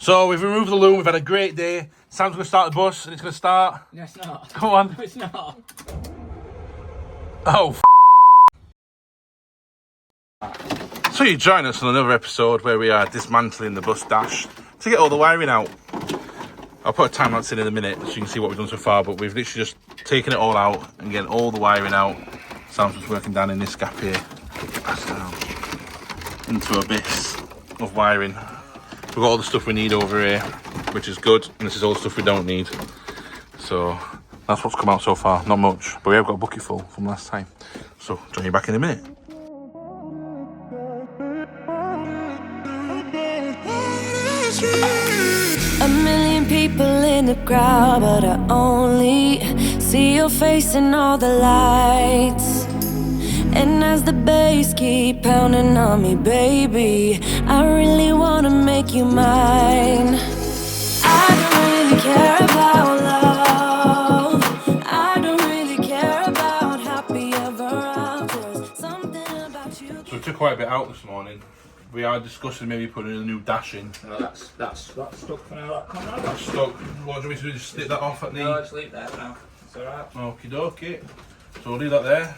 So we've removed the loom, we've had a great day. Sam's going to start the bus and it's going to start. No, it's not. Come on. No, it's not. Oh, So you join us on another episode where we are dismantling the bus dash to get all the wiring out. I'll put a time lapse in a minute so you can see what we've done so far, but we've literally just taken it all out and getting all the wiring out. Sam's just working down in this gap here, pass down into abyss of wiring. We've got all the stuff we need over here, which is good, and this is all the stuff we don't need. So that's what's come out so far, not much, but we have got a bucket full from last time. So join you back in a minute. A million people in the crowd, but I only see your face in all the lights. And as the bass keep pounding on me, baby, I really wanna make you mine. I don't really care about love. I don't really care about happy ever after. Something about you. So we took quite a bit out this morning. We are discussing maybe putting a new dash in. No, that's stuck for now. That's stuck. What do we do? Just stick that off at the... No, just leave that now. It's alright. Okie dokie. So we'll leave that there.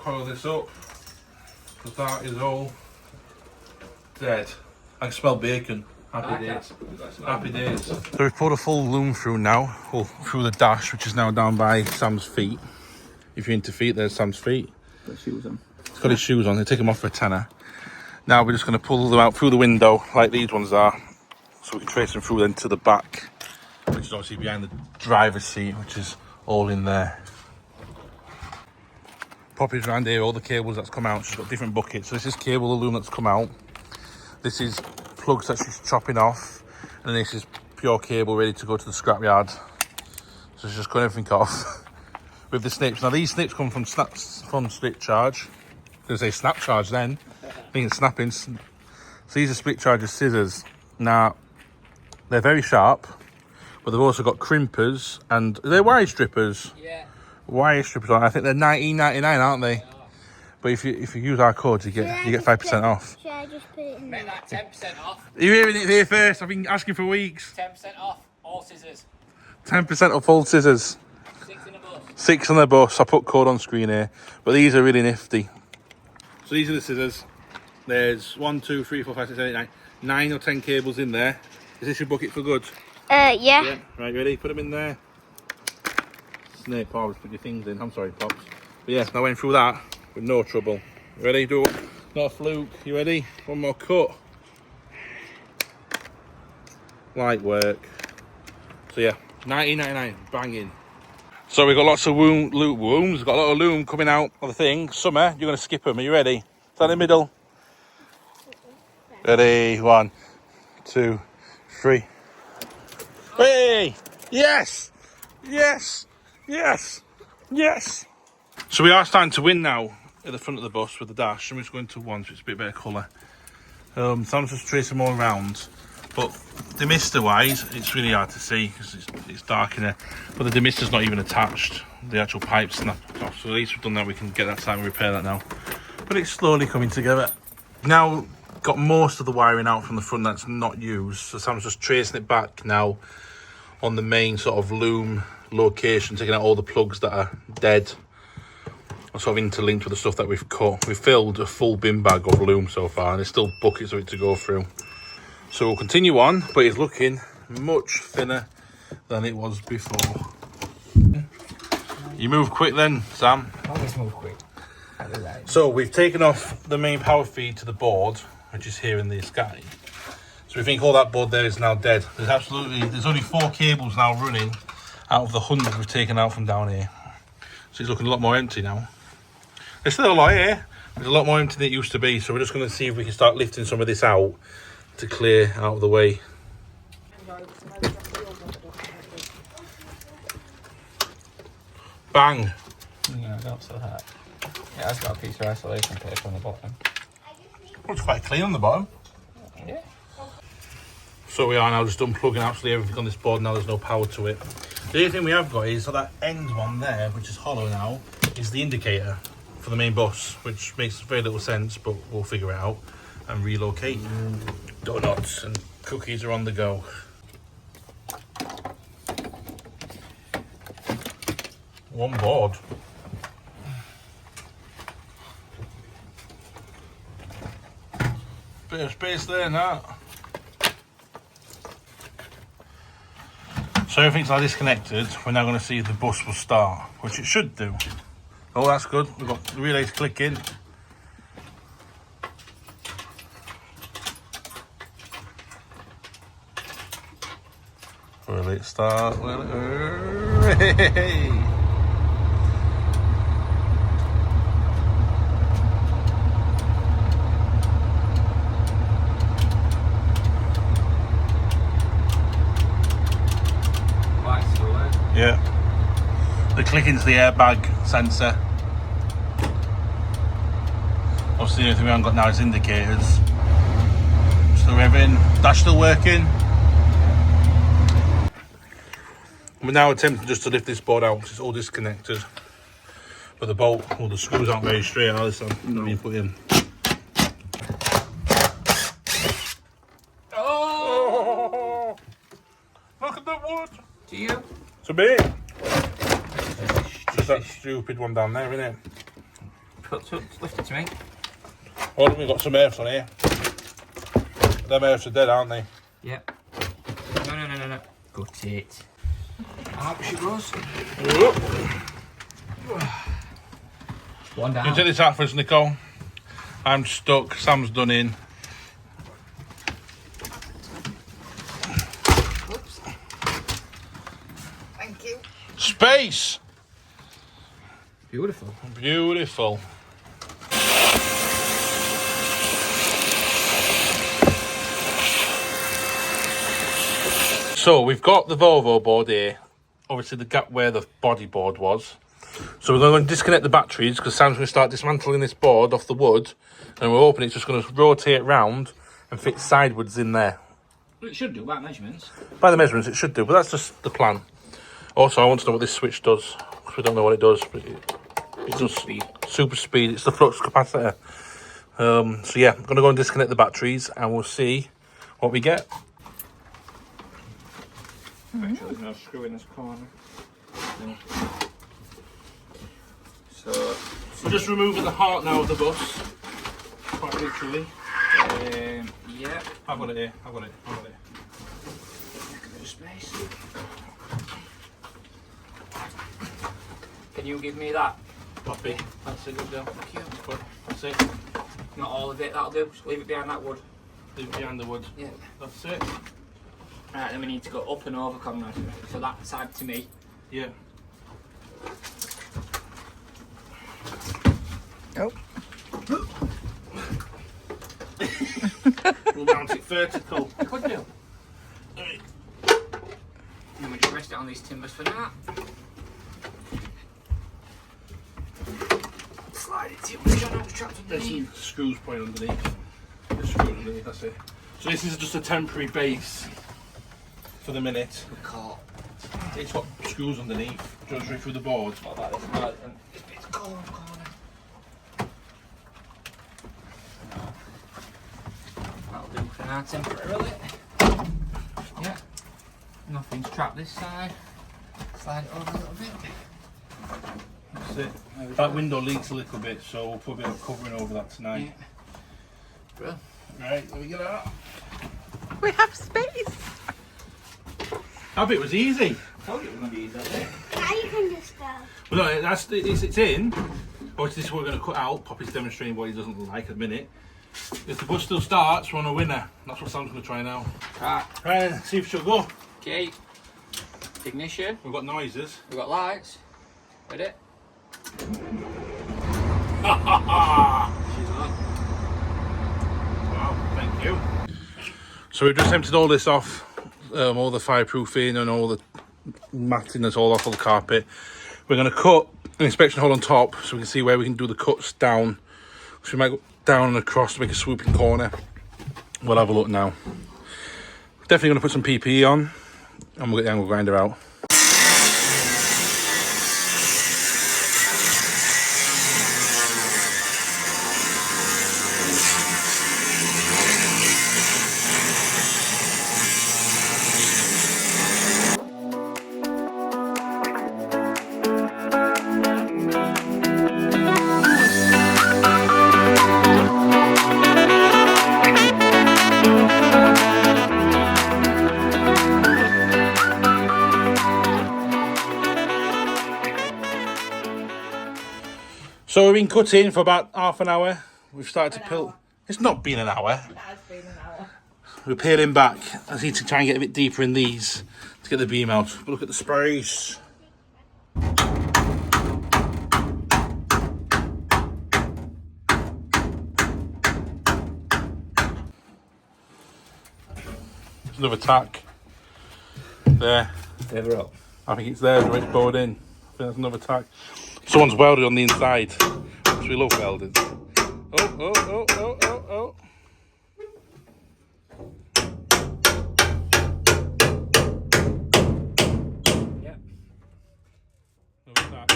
Coil this up. Because that is all dead. I can smell bacon. Happy days. Happy days. So we've put a full loom through now. Through the dash, which is now down by Sam's feet. If you're into feet, there's Sam's feet. Got shoes on. He's got his shoes on. He'll take them off for a tenner. Now we're just going to pull them out through the window like these ones are, so we can trace them through then to the back, which is obviously behind the driver's seat, which is all in there. Poppy's around here, all the cables that's come out. She's got different buckets. So this is cable, the loom that's come out. This is plugs that she's chopping off, and this is pure cable ready to go to the scrapyard. So she's just cutting everything off with the snips. Now these snips come from split charge. I was going to say snap charge then. I think it's snapping. So these are split charge scissors. Now, they're very sharp, but they've also got crimpers and they're wire strippers. Yeah. Wire strippers on. I think they're $19.99, aren't they? But if you use our code, you get 5% off. Should I just put it in there? Make that 10% off. You're hearing it here first. I've been asking for weeks. 10% off all scissors. 10% off all scissors. 6 in a bus. 6 on the bus. I put code on screen here, but these are really nifty. So these are the scissors. There's 1, 2, 3, 4, 5, 6, 7, 8, 9 or 10 cables in there. Is this your bucket for good? Yeah. Right, ready? Put them in there. Snake, Pops, put your things in. I'm sorry, Pops. But yeah, I went through that with no trouble. Ready? Do it. Not a fluke. You ready? One more cut. Light work. So yeah, $19.99. Banging. So we've got lots of looms. We've got a lot of loom coming out of the thing. Summer, you're going to skip them. Are you ready? Is that in the middle? Ready? 1, 2, 3. Hey! Yes! Yes! Yes! Yes! So we are starting to win now at the front of the bus with the dash. I'm just going to one so it's a bit better colour. So I'm just tracing them all around. But demister wise, it's really hard to see because it's dark in there. But the demister's not even attached. The actual pipe snapped off. So at least we've done that. We can get that time and repair that now. But it's slowly coming together. Now got most of the wiring out from the front that's not used. So Sam's just tracing it back now on the main sort of loom location, taking out all the plugs that are dead. Or sort of interlinked with the stuff that we've cut. We've filled a full bin bag of loom so far, and there's still buckets of it to go through. So we'll continue on, but it's looking much thinner than it was before. You move quick then, Sam. Always move quick. So we've taken off the main power feed to the board, which is here in the sky. So we think all that board there is now dead. There's only 4 cables now running out of the 100 we've taken out from down here. So it's looking a lot more empty now. There's still a lot here. There's a lot more empty than it used to be. So we're just going to see if we can start lifting some of this out to clear out of the way. Bang! Yeah, don't say that. Yeah, I've got a piece of isolation tape on the bottom. Looks quite clean on the bottom. Yeah. So we are now just unplugging absolutely everything on this board. Now there's no power to it. The only thing we have got is that end one there, which is hollow now, is the indicator for the main bus, which makes very little sense, but we'll figure it out and relocate. Donuts and Cookies are on the go. One board. Bit of space there now. So everything's now disconnected. We're now going to see if the bus will start, which it should do. Oh, that's good. We've got the relays clicking. Will it start? Will it? Hey! Yeah. The clicking's the airbag sensor. Obviously the only thing we haven't got now is indicators. Still revving. Dash still working. We're now attempting just to lift this board out because it's all disconnected. But the bolt, well, the screws aren't very straight, are they? So let me put in. Oh! Look at the wood! To you? To me! Just that stupid one down there, isn't it? Lift it to me. Oh, we've got some earths on here. Them earths are dead, aren't they? Yep. No. Got it. Out she goes. One down. You take this out for us, Nicole. I'm stuck. Sam's done in. Oops. Thank you. Space! Beautiful. Beautiful. So we've got the Volvo board here. Obviously the gap where the body board was. So we're going to disconnect the batteries because Sam's going to start dismantling this board off the wood, and we're hoping it's just going to rotate round and fit sideways in there. It should do by measurements. By the measurements it should do, but that's just the plan. Also I want to know what this switch does, because we don't know what it does, but it does speed. Super speed. It's the flux capacitor. So yeah, I'm going to go and disconnect the batteries and we'll see what we get. Make sure there's no screw in this corner. No. So We're just removing the heart now of the bus, quite literally. yeah. I've got it here. I've got it. Bit of space. Can you give me that? Copy. That's it, good deal. Thank you. That's it. Not all of it, that'll do. Just leave it behind that wood. Leave it behind the wood. Yeah. That's it. Right, then we need to go up and over, Conrad. So that side to me. Yeah. Oh. We'll mount it vertical. I could do. And we just rest it on these timbers for now. Slide it to you, which I know is trapped There's underneath. some screws pointing underneath. There's screws underneath, that's it. So this is just a temporary base for the minute. We're caught. It's got screws underneath, goes right through the board. What about this? No, it's corner. That'll do for now temporarily. Yeah. Nothing's trapped this side. Slide it over a little bit. That's it. That window leaks a little bit, so we'll put a bit of covering over that tonight. Yeah. Brilliant. Right, let me get out. We have space. That bit was easy. I told you it was going to be easy, didn't it? Now you can just go. Well, no, it's in. Obviously, this is what we're going to cut out. Poppy's demonstrating what he doesn't like at the minute. If the bus still starts, we're on a winner. That's what Sam's going to try now. Right. Right, see if she'll go. Okay. Ignition. We've got noises. We've got lights. Ready? Ha ha ha! She's on. Wow, thank you. So we've just emptied all this off, all the fireproofing and all the matting that's all off of the carpet. We're going to cut an inspection hole on top so we can see where we can do the cuts down. So we might go down and across to make a swooping corner. We'll have a look now. Definitely going to put some PPE on and we'll get the angle grinder out. So we've been cutting for about half an hour. We've started to peel. It's not been an hour. It has been an hour. We're peeling back. I need to try and get a bit deeper in these to get the beam out. But look at the sprays. There's another tack. There. Further up. I think it's there where it's bored in. I think that's another tack. Someone's welded on the inside. Because we love welders. Oh. Yep. Another tack.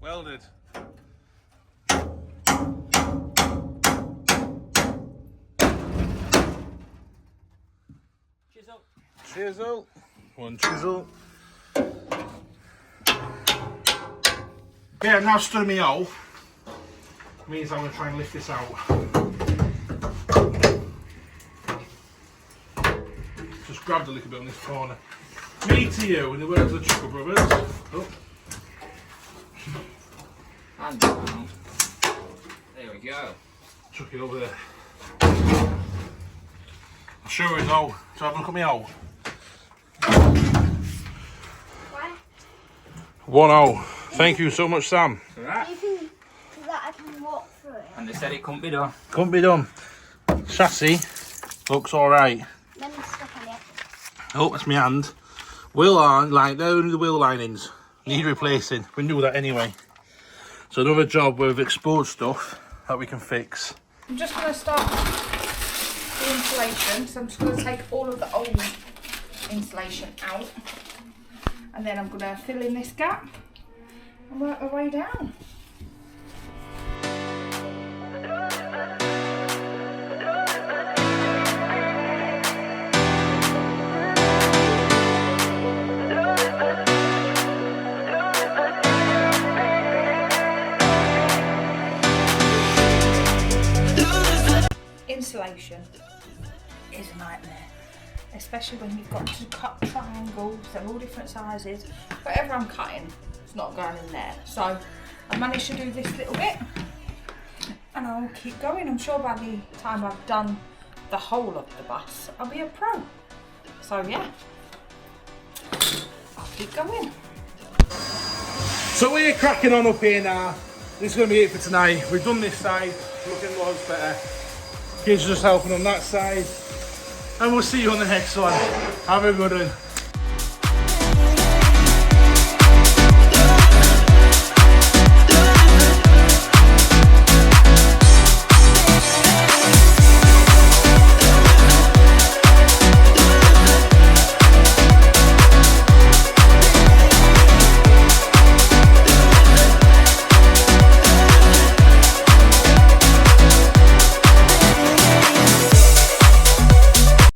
Welded. Chisel. Chisel. One chisel. Yeah, now stirring me out. Means I'm going to try and lift this out. Just grabbed a little bit on this corner. Me to you, in the words of the Chuckle Brothers. Oh. And down. There we go. Chuck it over there. I'll show you now. So have a look at me out. 1-0. Thank you so much, Sam. Alright. Do you think that I can walk through it? And they said it couldn't be done. Couldn't be done. Chassis looks alright. Let me step on it. Oh, that's my hand. Wheel line, like they're only the wheel linings. Need replacing. We knew that anyway. So another job where we've exposed stuff that we can fix. I'm just going to start the insulation. So I'm just going to take all of the old insulation out. And then I'm going to fill in this gap and work my way down. Insulation is a nightmare, especially when you've got to cut triangles. They're all different sizes. Whatever I'm cutting, it's not going in there. So I managed to do this little bit and I'll keep going. I'm sure by the time I've done the whole of the bus, I'll be a pro. So yeah, I'll keep going. So we're cracking on up here now. This is going to be it for tonight. We've done this side, looking loads better. Kids just helping on that side. And we'll see you on the next one. Have a good one.